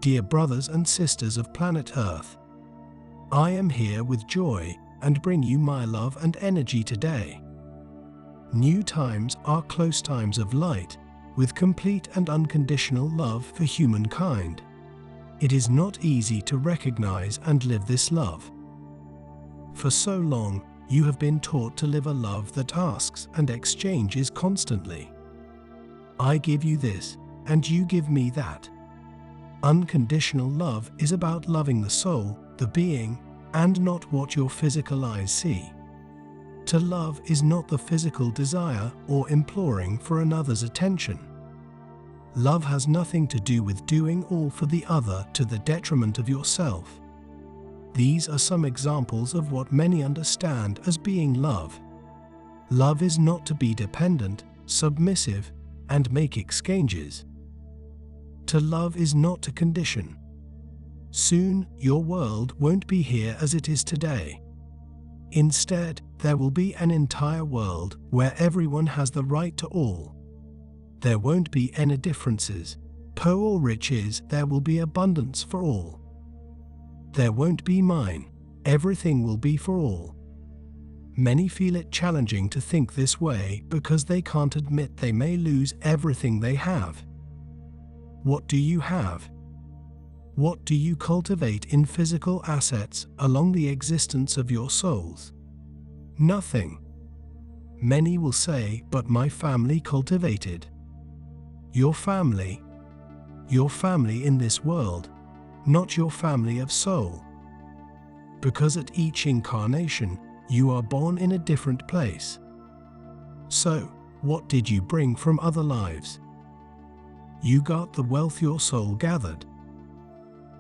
Dear brothers and sisters of planet Earth, I am here with joy and bring you my love and energy today. New times are close times of light, with complete and unconditional love for humankind. It is not easy to recognize and live this love. For so long, you have been taught to live a love that asks and exchanges constantly. I give you this, and you give me that. Unconditional love is about loving the soul, the being, and not what your physical eyes see. To love is not the physical desire or imploring for another's attention. Love has nothing to do with doing all for the other to the detriment of yourself. These are some examples of what many understand as being love. Love is not to be dependent, submissive, and make exchanges. To love is not to condition. Soon, your world won't be here as it is today. Instead, there will be an entire world where everyone has the right to all. There won't be any differences, poor or riches, there will be abundance for all. There won't be mine, everything will be for all. Many feel it challenging to think this way because they can't admit they may lose everything they have. What do you have? What do you cultivate in physical assets along the existence of your souls? Nothing. Many will say, but my family cultivated. Your family in this world, not your family of soul. Because at each incarnation, you are born in a different place. So, what did you bring from other lives? You got the wealth your soul gathered.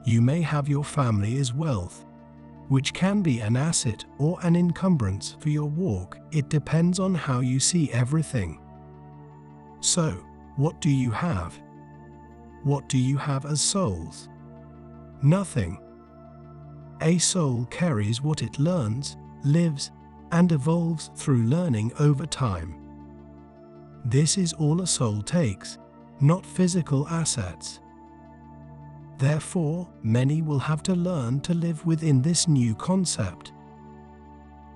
You may have your family as wealth, which can be an asset or an encumbrance for your walk. It depends on how you see everything. So, what do you have? What do you have as souls? Nothing. A soul carries what it learns, lives, and evolves through learning over time. This is all a soul takes, not physical assets. Therefore, many will have to learn to live within this new concept.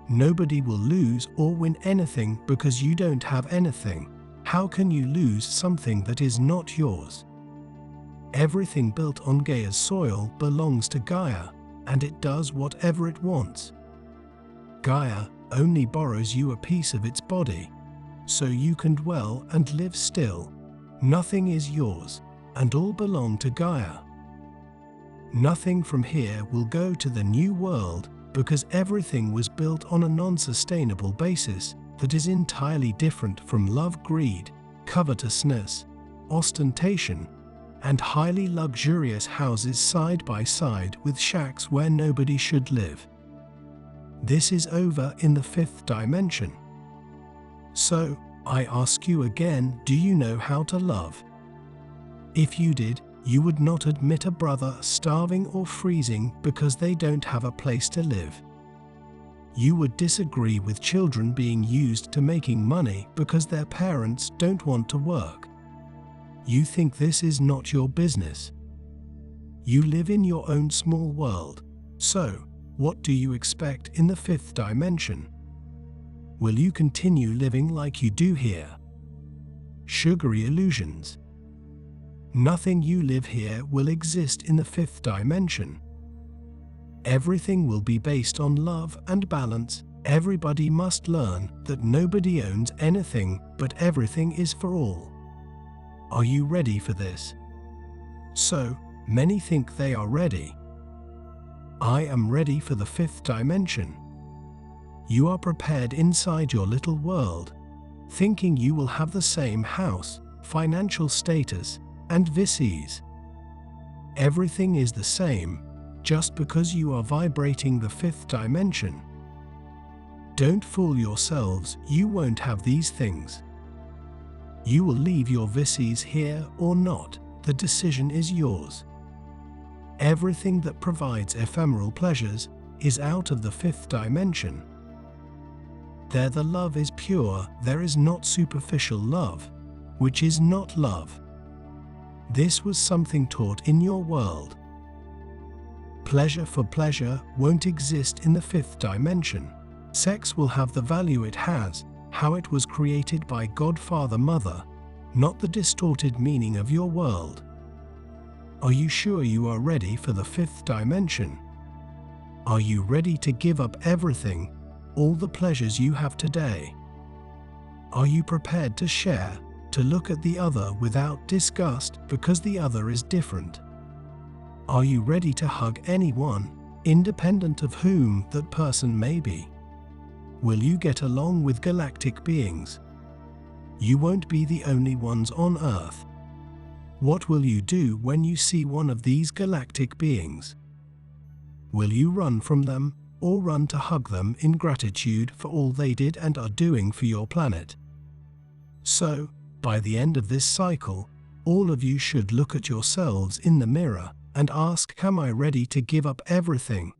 Nobody will lose or win anything because you don't have anything. How can you lose something that is not yours? Everything built on Gaia's soil belongs to Gaia, and it does whatever it wants. Gaia only borrows you a piece of its body, so you can dwell and live still. Nothing is yours, and all belong to Gaia. Nothing from here will go to the new world because everything was built on a non-sustainable basis that is entirely different from love, greed, covetousness, ostentation, and highly luxurious houses side by side with shacks where nobody should live. This is over in the fifth dimension. So, I ask you again, do you know how to love? If you did, you would not admit a brother starving or freezing because they don't have a place to live. You would disagree with children being used to making money because their parents don't want to work. You think this is not your business. You live in your own small world. So, what do you expect in the fifth dimension? Will you continue living like you do here? Sugary illusions. Nothing you live here will exist in the fifth dimension. Everything will be based on love and balance. Everybody must learn that nobody owns anything, but everything is for all. Are you ready for this? So, many think they are ready. I am ready for the fifth dimension. You are prepared inside your little world, thinking you will have the same house, financial status, and vices. Everything is the same, just because you are vibrating the fifth dimension. Don't fool yourselves, you won't have these things. You will leave your vices here or not, the decision is yours. Everything that provides ephemeral pleasures is out of the fifth dimension. There the love is pure, there is not superficial love, which is not love. This was something taught in your world. Pleasure for pleasure won't exist in the fifth dimension. Sex will have the value it has, how it was created by God Father Mother, not the distorted meaning of your world. Are you sure you are ready for the fifth dimension? Are you ready to give up everything, all the pleasures you have today? Are you prepared to share, to look at the other without disgust because the other is different? Are you ready to hug anyone, independent of whom that person may be? Will you get along with galactic beings? You won't be the only ones on Earth. What will you do when you see one of these galactic beings? Will you run from them, or run to hug them in gratitude for all they did and are doing for your planet? So, by the end of this cycle, all of you should look at yourselves in the mirror and ask, am I ready to give up everything?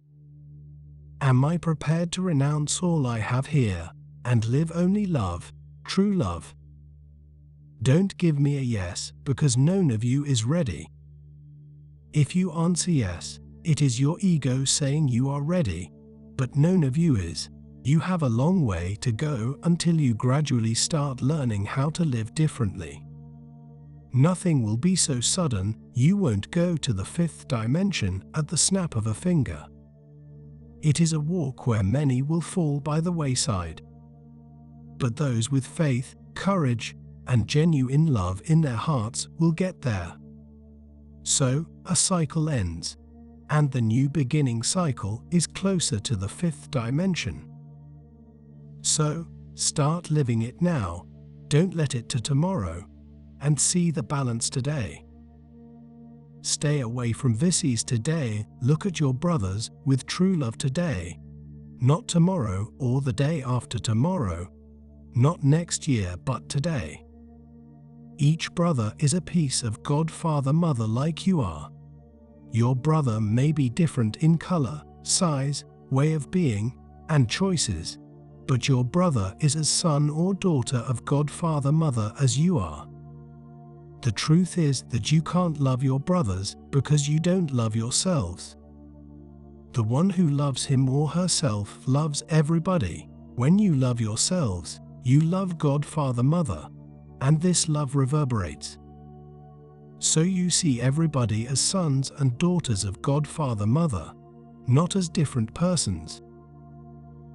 Am I prepared to renounce all I have here and live only love, true love? Don't give me a yes because none of you is ready. If you answer yes, it is your ego saying you are ready, but none of you is. You have a long way to go until you gradually start learning how to live differently. Nothing will be so sudden, you won't go to the fifth dimension at the snap of a finger. It is a walk where many will fall by the wayside. But those with faith, courage, and genuine love in their hearts will get there. So, a cycle ends, and the new beginning cycle is closer to the fifth dimension. So, start living it now, don't let it to tomorrow, and see the balance today. Stay away from vices today, look at your brothers with true love today, not tomorrow or the day after tomorrow, not next year but today. Each brother is a piece of God Father Mother like you are. Your brother may be different in color, size, way of being, and choices, but your brother is as son or daughter of God Father Mother as you are. The truth is that you can't love your brothers because you don't love yourselves. The one who loves him or herself loves everybody. When you love yourselves, you love God Father Mother, and this love reverberates. So you see everybody as sons and daughters of God Father Mother, not as different persons.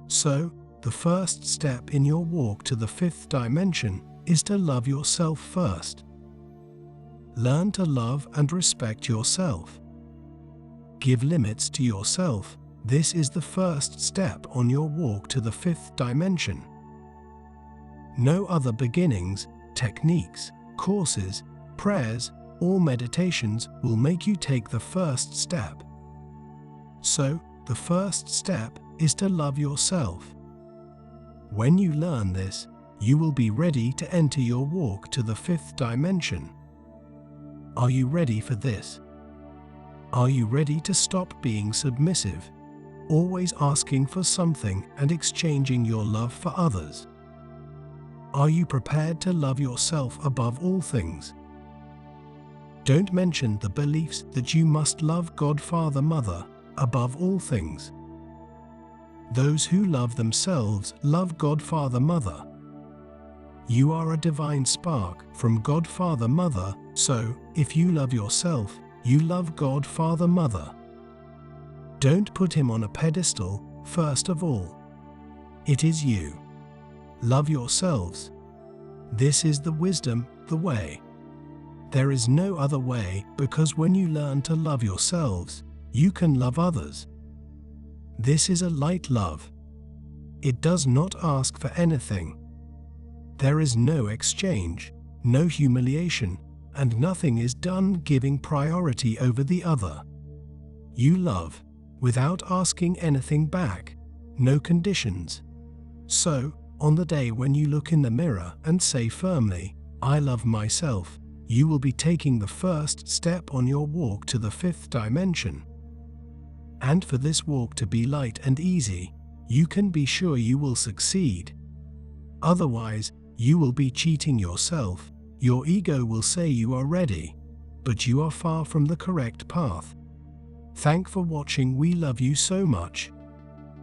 So, the first step in your walk to the fifth dimension is to love yourself first. Learn to love and respect yourself. Give limits to yourself. This is the first step on your walk to the fifth dimension. No other beginnings, techniques, courses, prayers, or meditations will make you take the first step. So, the first step is to love yourself. When you learn this, you will be ready to enter your walk to the fifth dimension. Are you ready for this? Are you ready to stop being submissive, always asking for something and exchanging your love for others? Are you prepared to love yourself above all things? Don't mention the beliefs that you must love God Father Mother above all things. Those who love themselves love God Father Mother. You are a divine spark from God Father Mother, so if you love yourself, you love God Father Mother. Don't put him on a pedestal, first of all. It is you. Love yourselves. This is the wisdom, the way. There is no other way, because when you learn to love yourselves, you can love others. This is a light love. It does not ask for anything. There is no exchange, no humiliation, and nothing is done giving priority over the other. You love, without asking anything back, no conditions. So, on the day when you look in the mirror and say firmly, I love myself, you will be taking the first step on your walk to the fifth dimension. And for this walk to be light and easy, you can be sure you will succeed. Otherwise, you will be cheating yourself. Your ego will say you are ready, but you are far from the correct path. Thank for watching. We love you so much.